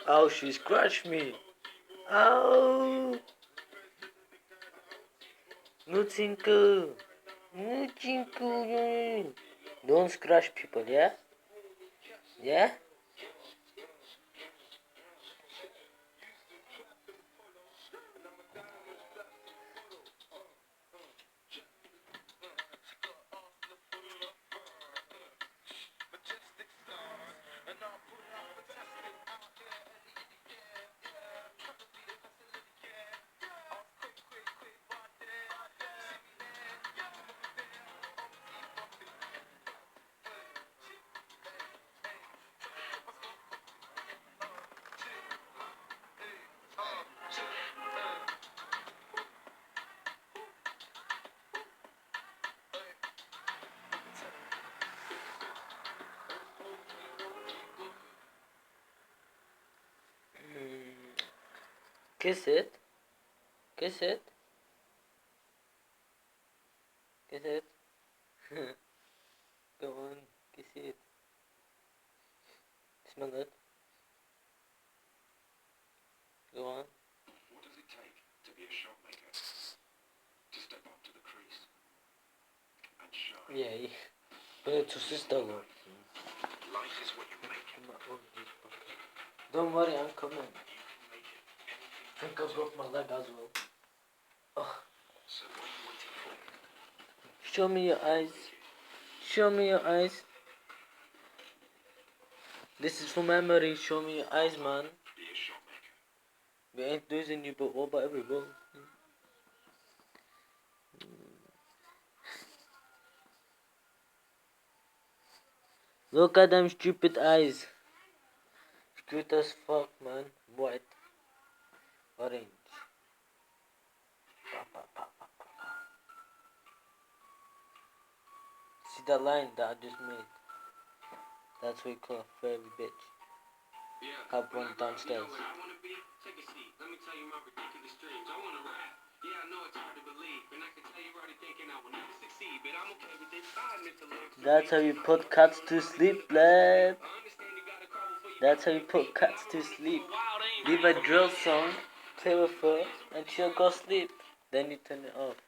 Oh, she scratched me. Oh, no tinkle. No tinkle. Don't scratch people, yeah? Yeah? Kiss it. Kiss it. Kiss it. Go on. Kiss it. Smell it. Go on. What does it take to be a shot maker? To step up to the crease and shine. Yeah, but to sister though. Life is what you make it. Don't worry, I'm coming. I think I broke my leg as well. Oh. So what are you waiting for? Show me your eyes. Show me your eyes. This is for memory. Show me your eyes, man. Be a shot maker. We ain't losing you, but what about every ball? Look at them stupid eyes. Cute as fuck, man. White. Orange. See that line that I just made? That's what we call a fairy bitch. Yeah. Have one downstairs. You know what I wanna be? Take a seat. Let me tell you my ridiculous dreams. I wanna rap. Yeah, I know it's hard to believe, and I can tell you're already thinking I will never succeed, but I'm okay with this. I admit the lyrics. That's how you put cats to sleep, lad. That's how you put cats to sleep. Leave a drill song, play with her, and she'll go sleep. Then you turn it off.